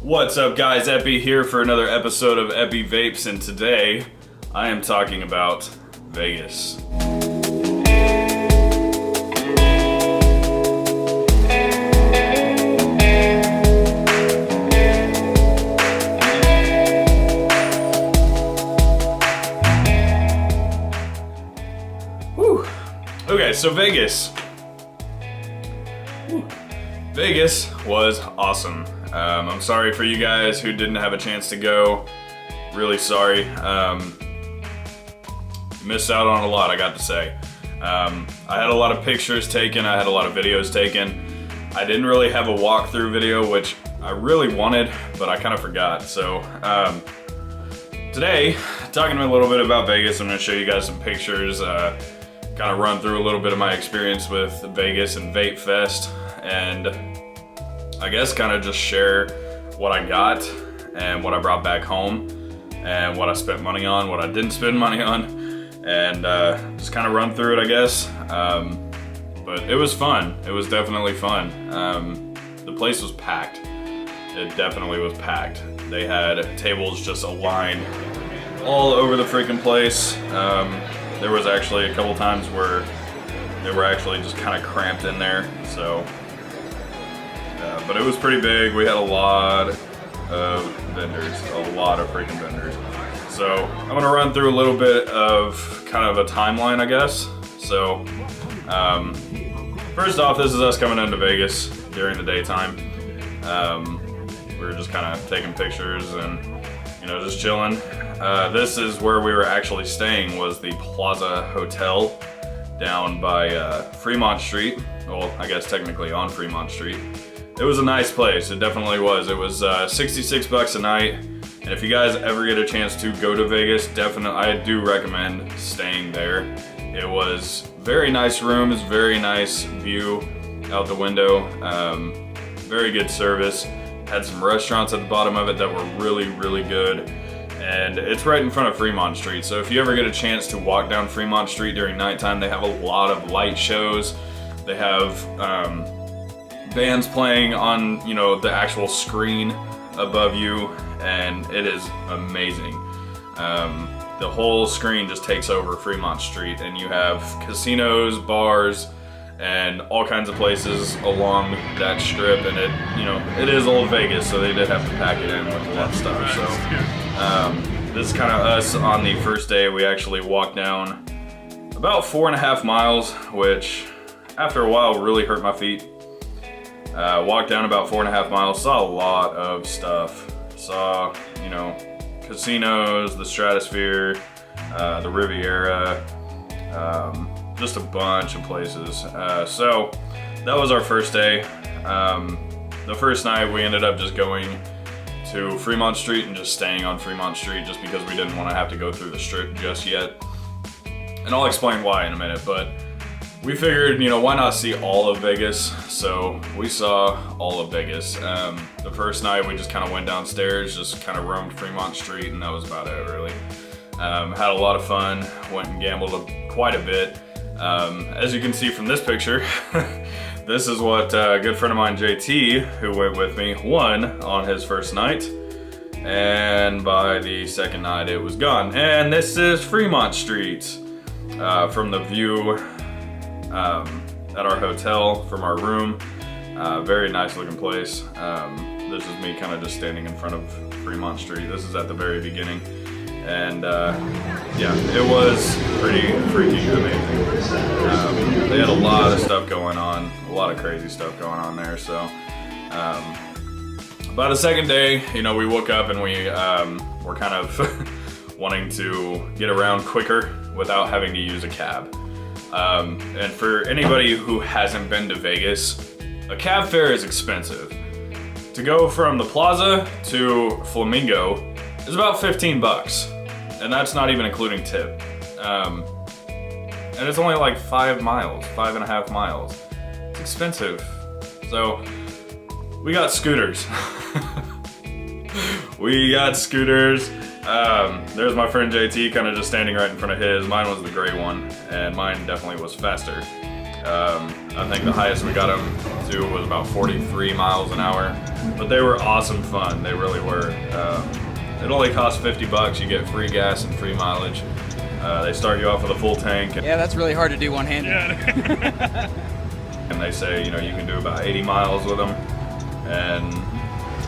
What's up guys, Epi here for another episode of Epi Vapes, and today I am talking about Vegas. Whew. Okay, so Vegas. Vegas was awesome. I'm sorry for you guys who didn't have a chance to go. Really sorry. Missed out on a lot, I got to say. I had a lot of pictures taken, I had a lot of videos taken. I didn't really have a walkthrough video, which I really wanted, but I kind of forgot. So today, talking a little bit about Vegas, I'm going to show you guys some pictures, kind of run through a little bit of my experience with Vegas and VapeFest, and I guess kind of just share what I got and what I brought back home and what I spent money on, what I didn't spend money on, and just kind of run through it, I guess. But it was fun. It was definitely fun. The place was packed. It definitely was packed. They had tables just aligned all over the freaking place. There was actually a couple times where they were actually just kind of cramped in there, so. But it was pretty big. We had a lot of vendors, a lot of freaking vendors. So I'm gonna run through a little bit of kind of a timeline, I guess. So first off, this is us coming into Vegas during the daytime. We were just kind of taking pictures and, you know, just chilling. This is where we were actually staying, was the Plaza Hotel down by Fremont Street. Well, I guess technically on Fremont Street. It was a nice place, it definitely was. It was 66 bucks a night, and if you guys ever get a chance to go to Vegas, definitely, I do recommend staying there. It was very nice rooms, very nice view out the window, very good service. Had some restaurants at the bottom of it that were really, really good, and it's right in front of Fremont Street, so if you ever get a chance to walk down Fremont Street during nighttime, they have a lot of light shows. They have bands playing on, you know, the actual screen above you, and it is amazing. The whole screen just takes over Fremont Street, and you have casinos, bars, and all kinds of places along that strip, and it, you know, it is old Vegas, so they did have to pack it in with a lot of stuff. So this is kind of us on the first day. We actually walked down about 4.5 miles, which after a while really hurt my feet. Walked down about 4.5 miles, saw a lot of stuff. Saw, you know, casinos, the Stratosphere, the Riviera, just a bunch of places. So that was our first day. The first night we ended up just going to Fremont Street and just staying on Fremont Street just because we didn't want to have to go through the strip just yet. And I'll explain why in a minute, but we figured, you know, why not see all of Vegas? So we saw all of Vegas. The first night we just kind of went downstairs, just kind of roamed Fremont Street, and that was about it, really. Had a lot of fun, went and gambled quite a bit. As you can see from this picture, this is what a good friend of mine, JT, who went with me, won on his first night. And by the second night it was gone. And this is Fremont Street. From the view at our hotel from our room. Very nice looking place. This is me kind of just standing in front of Fremont Street. This is at the very beginning. And yeah, it was pretty freaking amazing. They had a lot of stuff going on, a lot of crazy stuff going on there. So by the second day, you know, we woke up and we were kind of wanting to get around quicker without having to use a cab. And for anybody who hasn't been to Vegas, a cab fare is expensive. To go from the Plaza to Flamingo is about 15 bucks, and that's not even including tip. And it's only like 5.5 miles. It's expensive. So we got scooters. We got scooters. There's my friend JT kind of just standing right in front of his. Mine was the gray one, and mine definitely was faster. I think the highest we got them to was about 43 miles an hour, but they were awesome fun. They really were. It only costs 50 bucks. You get free gas and free mileage. They start you off with a full tank. Yeah, that's really hard to do one-handed. Yeah. And they say, you know, you can do about 80 miles with them. And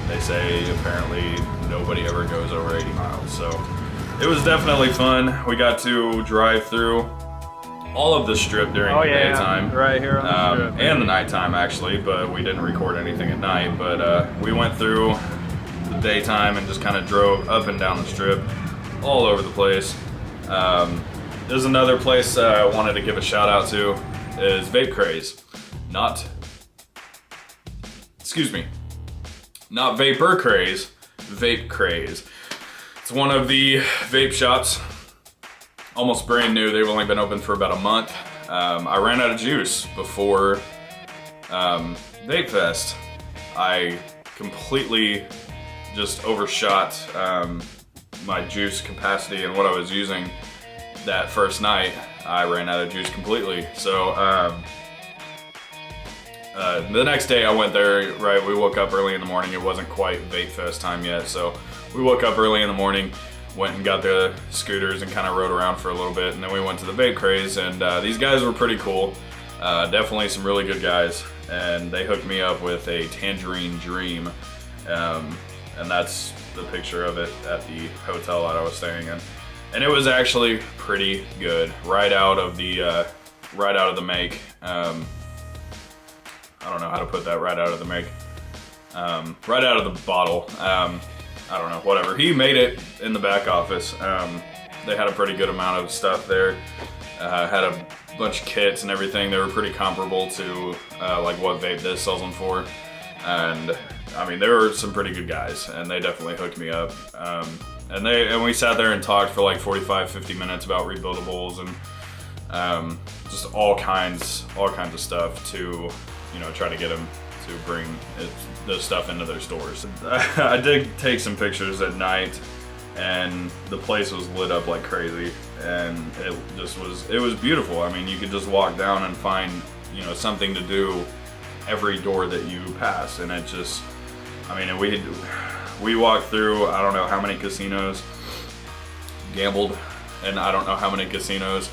they say apparently nobody ever goes over 80 miles. So it was definitely fun. We got to drive through all of the strip during the daytime. Right here on the strip. And the nighttime actually, but we didn't record anything at night. But we went through the daytime and just kind of drove up and down the strip all over the place. There's another place I wanted to give a shout out to is Vape Kraze. Not Vapor Kraze, Vape Kraze. It's one of the vape shops, almost brand new. They've only been open for about a month. I ran out of juice before VapeFest. I completely just overshot my juice capacity and what I was using that first night. I ran out of juice completely. So the next day I went there, right, we woke up early in the morning. It wasn't quite VapeFest time yet, so we woke up early in the morning, went and got the scooters and kind of rode around for a little bit, and then we went to the Vape Kraze, and these guys were pretty cool. Definitely some really good guys, and they hooked me up with a Tangerine Dream, and that's the picture of it at the hotel that I was staying in. And it was actually pretty good, right out of the make. I don't know how to put that, right out of the make. Right out of the bottle. I don't know, whatever. He made it in the back office. They had a pretty good amount of stuff there. Had a bunch of kits and everything. They were pretty comparable to like what Vape This sells them for. And I mean, there were some pretty good guys, and they definitely hooked me up. And we sat there and talked for like 45-50 minutes about rebuildables and just all kinds of stuff to, you know, try to get them to bring the stuff into their stores. I did take some pictures at night, and the place was lit up like crazy, and it was beautiful. I mean, you could just walk down and find, you know, something to do every door that you pass, and it just, I mean, we walked through, I don't know how many casinos, gambled, and I don't know how many casinos,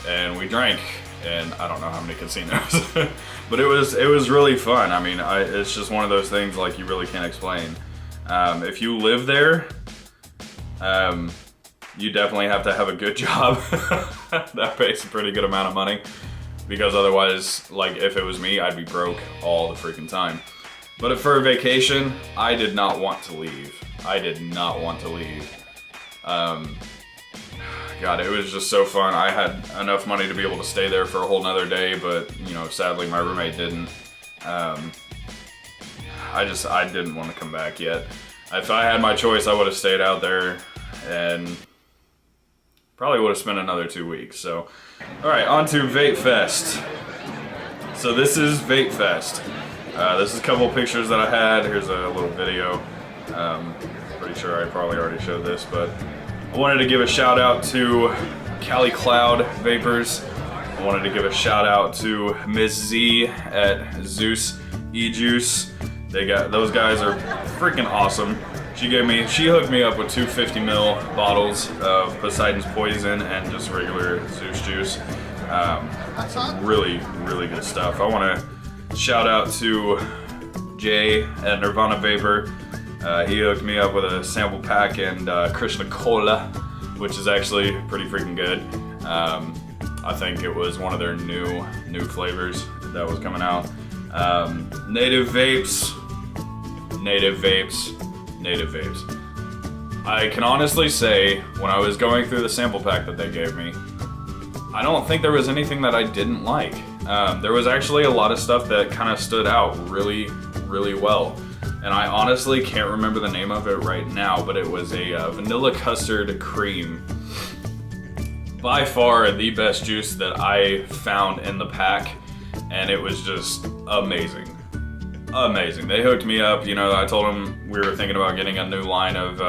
and we drank, and I don't know how many casinos. But it was really fun. I mean, it's just one of those things like you really can't explain. If you live there, you definitely have to have a good job that pays a pretty good amount of money, because otherwise, like if it was me, I'd be broke all the freaking time. But for a vacation, I did not want to leave. I did not want to leave. God, it was just so fun. I had enough money to be able to stay there for a whole nother day, but you know, sadly my roommate didn't. I didn't want to come back yet. If I had my choice, I would have stayed out there and probably would have spent another 2 weeks. So, all right, on to VapeFest. So this is VapeFest. This is a couple of pictures that I had. Here's a little video. Pretty sure I probably already showed this, but I wanted to give a shout out to Kloud Vapors. I wanted to give a shout out to Miss Z at Zeus Ejuice. Those guys are freaking awesome. She hooked me up with 2 50 ml bottles of Poseidon's Poison and just regular Zeus juice. Some really, really good stuff. I want to shout out to Jay at Nirvana Vapor. He hooked me up with a sample pack and Krishna Cola, which is actually pretty freaking good. I think it was one of their new flavors that was coming out. Native Vapes. I can honestly say, when I was going through the sample pack that they gave me, I don't think there was anything that I didn't like. There was actually a lot of stuff that kind of stood out really, really well. And I honestly can't remember the name of it right now, but it was a vanilla custard cream. By far the best juice that I found in the pack, and it was just amazing. Amazing. They hooked me up, you know, I told them we were thinking about getting a new line of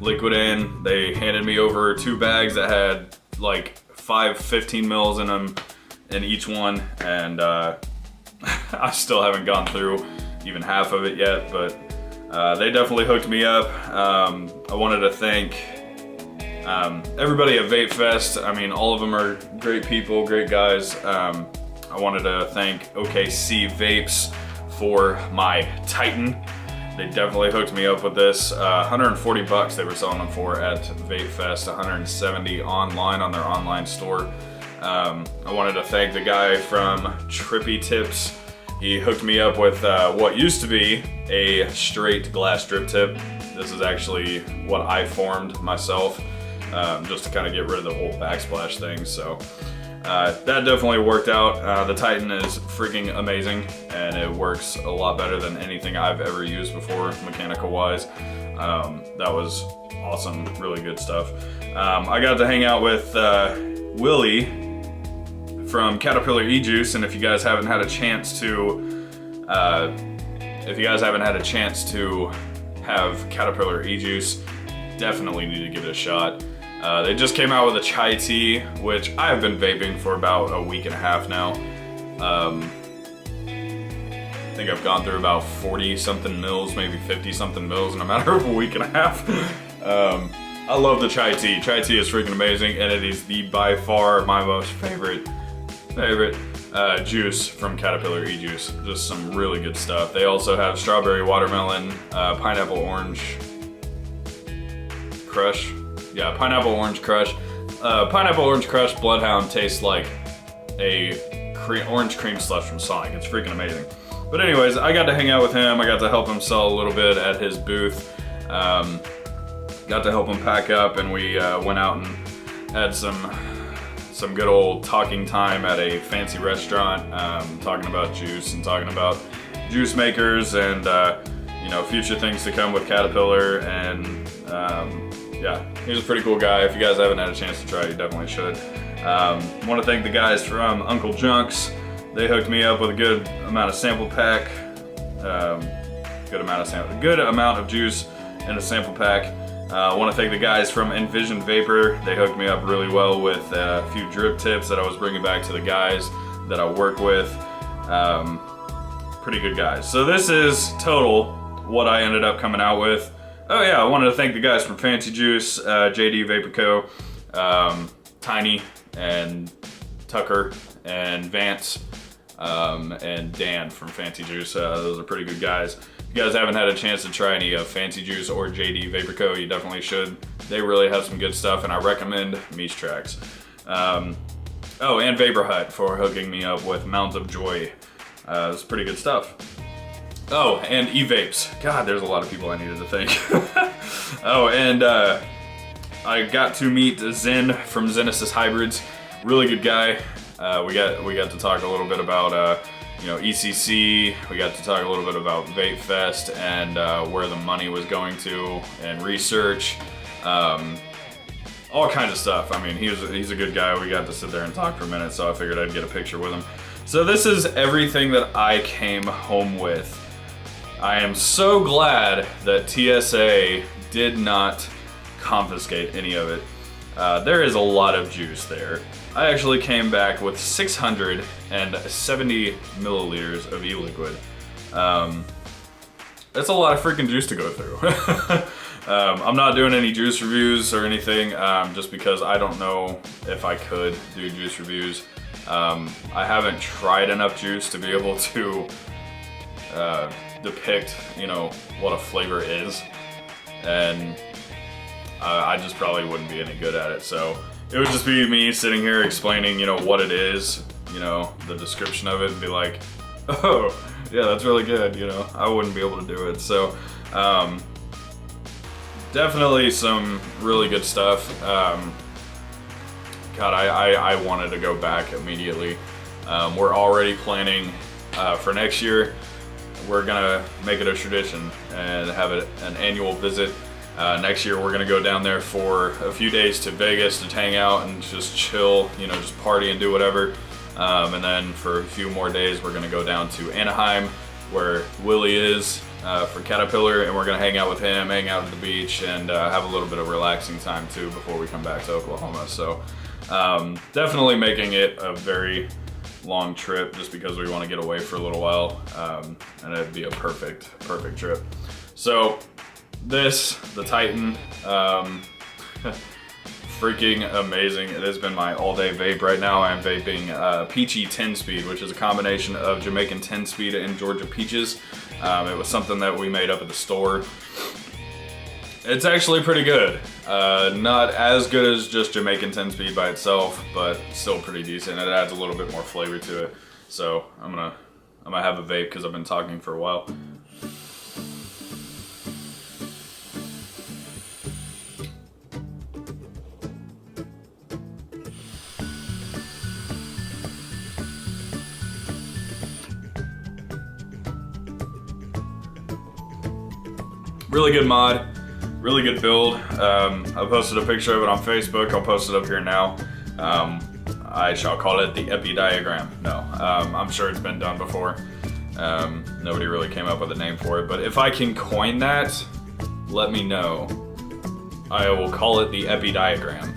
liquid in. They handed me over 2 bags that had like 5 15 mils in them, in each one, and I still haven't gone through even half of it yet, but they definitely hooked me up. I wanted to thank everybody at VapeFest. I mean, all of them are great people, great guys. I wanted to thank OKC Vapes for my Titan. They definitely hooked me up with this. 140 bucks they were selling them for at VapeFest, 170 online on their online store. I wanted to thank the guy from Trippy Tips. He hooked me up with what used to be a straight glass drip tip. This is actually what I formed myself, just to kind of get rid of the whole backsplash thing. So that definitely worked out. The Titan is freaking amazing, and it works a lot better than anything I've ever used before, mechanical wise. That was awesome, really good stuff. I got to hang out with Willie from Caterpillar Ejuice, and if you guys haven't had a chance to have Caterpillar Ejuice, definitely need to give it a shot. They just came out with a chai tea, which I've been vaping for about a week and a half now. I think I've gone through about 40 something mils, maybe 50 something mils in a matter of a week and a half. I love the chai tea. Chai tea is freaking amazing, and it is by far my most favorite juice from Caterpillar Ejuice. Just some really good stuff. They also have strawberry watermelon, pineapple orange crush. Yeah, pineapple orange crush. Pineapple orange crush Bloodhound tastes like a orange cream slush from Sonic. It's freaking amazing. But anyways, I got to hang out with him. I got to help him sell a little bit at his booth. Got to help him pack up, and we went out and had some good old talking time at a fancy restaurant, talking about juice and talking about juice makers and you know, future things to come with Caterpillar. And yeah, he's a pretty cool guy. If you guys haven't had a chance to try it, you definitely should. Want to thank the guys from Uncle Junks. They hooked me up with a good amount of sample pack, good amount of juice in a sample pack. I want to thank the guys from Envision Vapor. They hooked me up really well with a few drip tips that I was bringing back to the guys that I work with. Pretty good guys. So this is total what I ended up coming out with. Oh yeah, I wanted to thank the guys from Fancy Juice, JD Vape Co, Tiny and Tucker and Vance, and Dan from Fancy Juice. Those are pretty good guys. If you guys haven't had a chance to try any Fancy Juice or JD Vapor Co, you definitely should. They really have some good stuff, and I recommend Meesh Tracks. Oh, and Vapor Hut for hooking me up with Mounds of Joy. It's pretty good stuff. Oh, and Evapes. God, there's a lot of people I needed to thank. Oh, and I got to meet Zen from Zenesis Hybrids. Really good guy. We got to talk a little bit about you know, ECC. We got to talk a little bit about VapeFest and where the money was going to, and research, all kinds of stuff. I mean, he's a good guy. We got to sit there and talk for a minute, so I figured I'd get a picture with him. So this is everything that I came home with. I am so glad that TSA did not confiscate any of it. There is a lot of juice there. I actually came back with 670 milliliters of e-liquid. That's a lot of freaking juice to go through. I'm not doing any juice reviews or anything, just because I don't know if I could do juice reviews. I haven't tried enough juice to be able to depict, you know, what a flavor is, and I just probably wouldn't be any good at it. So it would just be me sitting here explaining, you know, what it is, you know, the description of it, and be like, oh, yeah, that's really good, you know. I wouldn't be able to do it. So definitely some really good stuff. God, I wanted to go back immediately. We're already planning for next year. We're gonna make it a tradition and have an annual visit. Next year we're gonna go down there for a few days to Vegas to hang out and just chill, you know, just party and do whatever. And then for a few more days we're gonna go down to Anaheim, where Willie is for Caterpillar, and we're gonna hang out with him, hang out at the beach, and have a little bit of relaxing time too before we come back to Oklahoma. So definitely making it a very long trip just because we want to get away for a little while, and it'd be a perfect trip. So this, the Titan, freaking amazing. It has been my all-day vape. Right now I am vaping Peachy 10-speed, which is a combination of Jamaican 10-speed and Georgia peaches. It was something that we made up at the store. It's actually pretty good. Not as good as just Jamaican 10-speed by itself, but still pretty decent. It adds a little bit more flavor to it. So I'm gonna have a vape because I've been talking for a while. Really good mod, really good build. I posted a picture of it on Facebook. I'll post it up here now. I shall call it the Epi diagram. No, I'm sure it's been done before. Nobody really came up with a name for it, but if I can coin that, let me know. I will call it the Epi diagram.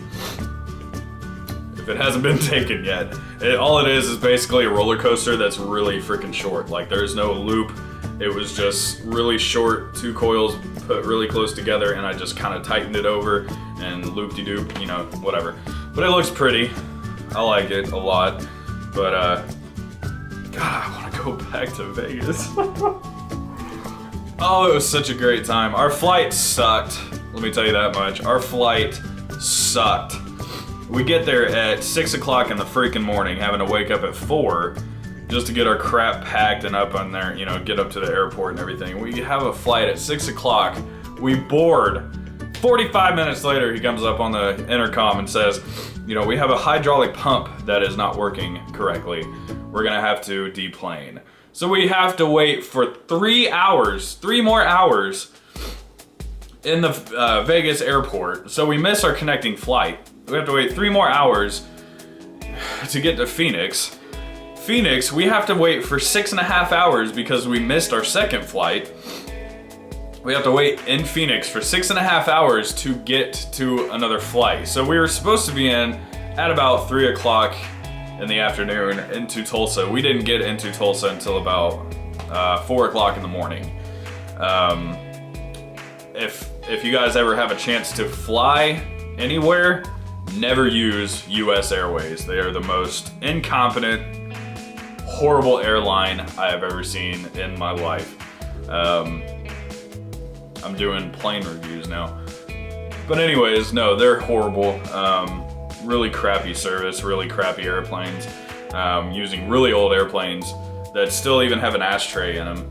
If it hasn't been taken yet. All it is basically a roller coaster that's really freaking short. Like, there's no loop. It was just really short, 2 coils put really close together, and I just kind of tightened it over and loop-de-doop, you know, whatever. But it looks pretty. I like it a lot. But, God, I want to go back to Vegas. Oh, it was such a great time. Our flight sucked. Let me tell you that much. Our flight sucked. We get there at 6 o'clock in the freaking morning, having to wake up at 4 just to get our crap packed and up on there, you know, get up to the airport and everything. We have a flight at 6 o'clock. We board. 45 minutes later, he comes up on the intercom and says, you know, we have a hydraulic pump that is not working correctly. We're gonna have to deplane. So we have to wait for 3 hours, 3 more hours in the Vegas airport. So we miss our connecting flight. We have to wait 3 more hours to get to Phoenix. Phoenix, we have to wait for 6.5 hours because we missed our second flight. We have to wait in Phoenix for 6.5 hours to get to another flight. So we were supposed to be in at about 3 o'clock in the afternoon into Tulsa. We didn't get into Tulsa until about 4 o'clock in the morning. If you guys ever have a chance to fly anywhere, never use US Airways. They are the most incompetent, horrible airline I have ever seen in my life. I'm doing plane reviews now. But anyways, no, they're horrible. Really crappy service, really crappy airplanes. Using really old airplanes that still even have an ashtray in them.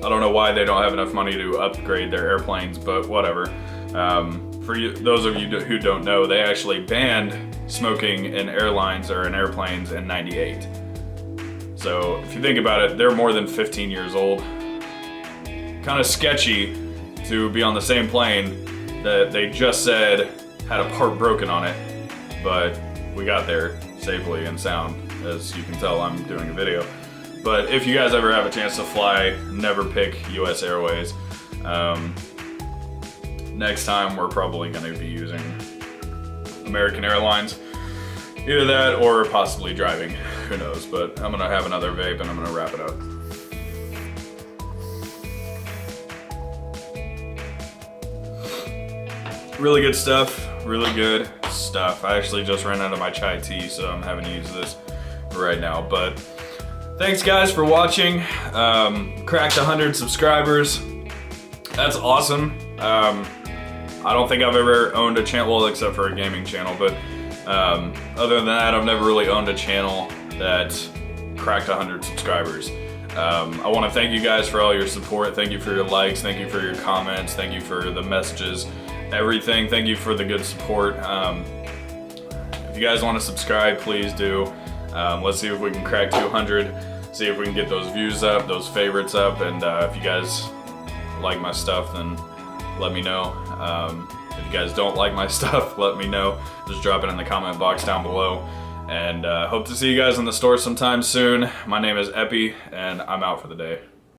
I don't know why they don't have enough money to upgrade their airplanes, but whatever. For you, those of you who don't know, they actually banned smoking in airlines or in airplanes in '98. So if you think about it, they're more than 15 years old. Kind of sketchy to be on the same plane that they just said had a part broken on it, but we got there safely and sound. As you can tell, I'm doing a video. But if you guys ever have a chance to fly, never pick US Airways. Next time we're probably going to be using American Airlines. Either that or possibly driving, who knows, but I'm gonna have another vape and I'm gonna wrap it up. Really good stuff, really good stuff. I actually just ran out of my chai tea, so I'm having to use this right now, but thanks guys for watching. Cracked 100 subscribers. That's awesome. I don't think I've ever owned a channel, well, except for a gaming channel, but other than that, I've never really owned a channel that cracked 100 subscribers. I want to thank you guys for all your support. Thank you for your likes. Thank you for your comments. Thank you for the messages, everything. Thank you for the good support. If you guys want to subscribe, please do. Let's see if we can crack 200. See if we can get those views up, those favorites up, and if you guys like my stuff, then let me know. If you guys don't like my stuff, let me know. Just drop it in the comment box down below. And hope to see you guys in the store sometime soon. My name is Epi, and I'm out for the day.